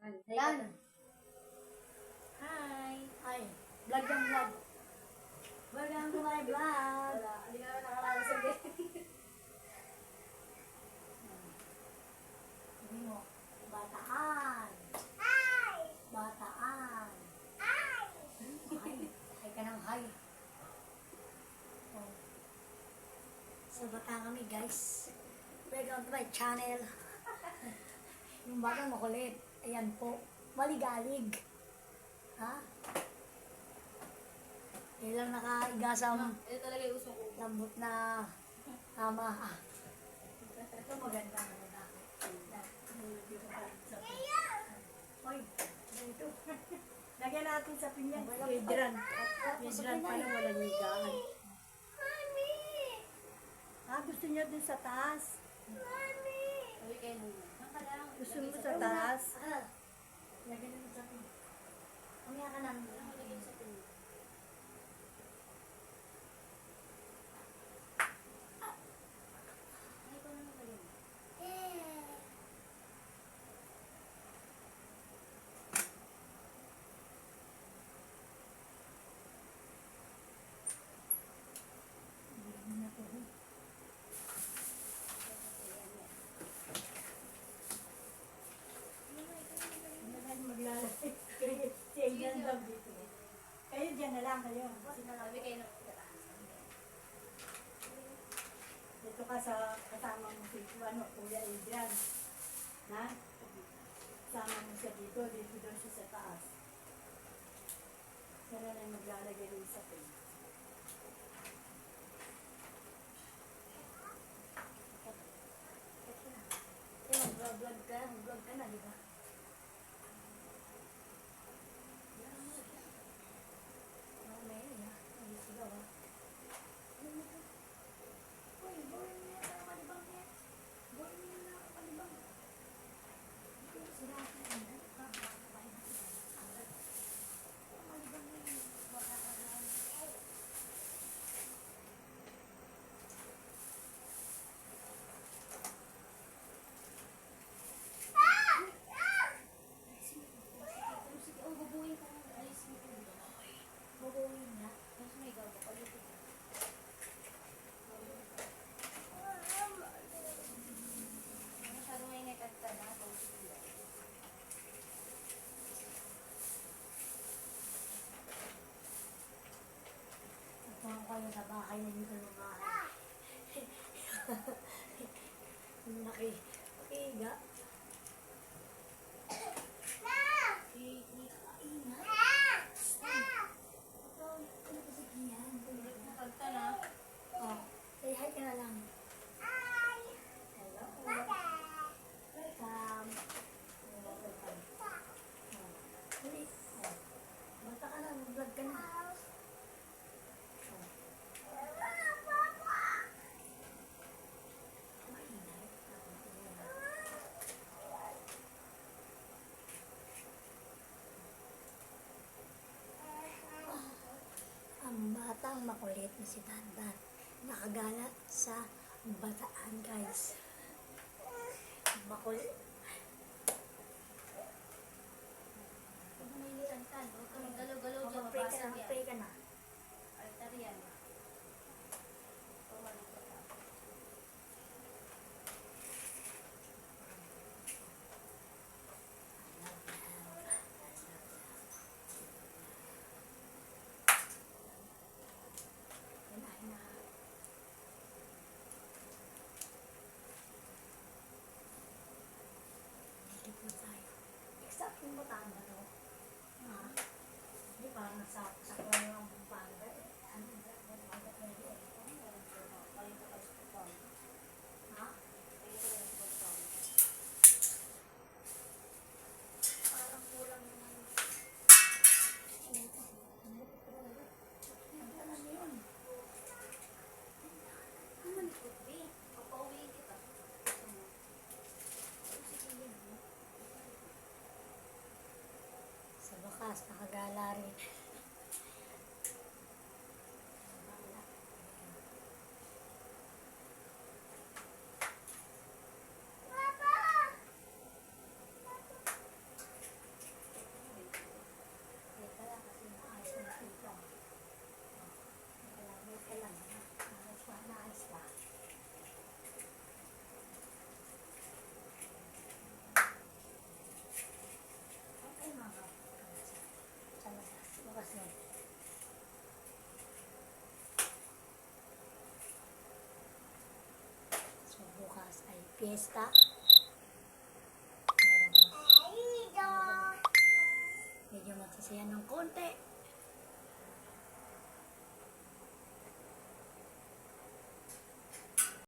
Yan. Hi! Ay, vlog yung vlog. Welcome to my vlog. Wala, hindi ka naman nakalala sa game. Hindi mo. Bataan. Bataan. Hi. Hi ka ng hi. Oh. Sa Bataan kami guys. Welcome to my channel. Yung batang makulit. Ayan po. Maligalig. Ha? Ilang nakaigasam. Ito talaga yung gusto ko. Lambot na tama. Ah. Ito maganda na lalaki. Hoy, ito. Lagyan natin sa pinyan. Medran. Medran pa lang walang higaan. Gusto niya dun sa taas. Sabi kayo nung ka lang. Gusto mo sa taas. Ah. Lagyan mo sa akin. Umaya ka na. Lagyan sa pinyo. Ay, ikaw naman lagyan. Maglalagay. Si Aidan daw dito. Kayo dyan na lang kayo. Sabi kayo nung Dito ka sa kasama mo si Kuya Adrian. Ha? Kasama mo siya dito. Dito daw siya sa taas. Siya na lang maglalagay rin sa pin. Vlog ka na, di ba? Ito kayo sa bahay na dito ng bahay. Nakihiga. Oh, say hi ka na lang. Hello. Welcome. Welcome. Dali. Bata ka na, vlog ka na. Ang batang makulit na si Dandan nakagalat sa Bataan guys. Makulit. Huwag mo nahihirang tan. Huwag kang galaw-galaw dyan. Pray ka Mabasag na, yan. pray ka na. Altar yan. Pumalik ka pa. Dito tayo. Exact yung Bataan ba to? Hindi parang nagsasak lang yung Pampanga eh. Ano yung Pampanga pwede eh. Ha? Parang kulang yung ang tanan yun. Naman ikot, be. Papauwiin kita. Sa wakas, nakagala rin. Fiesta.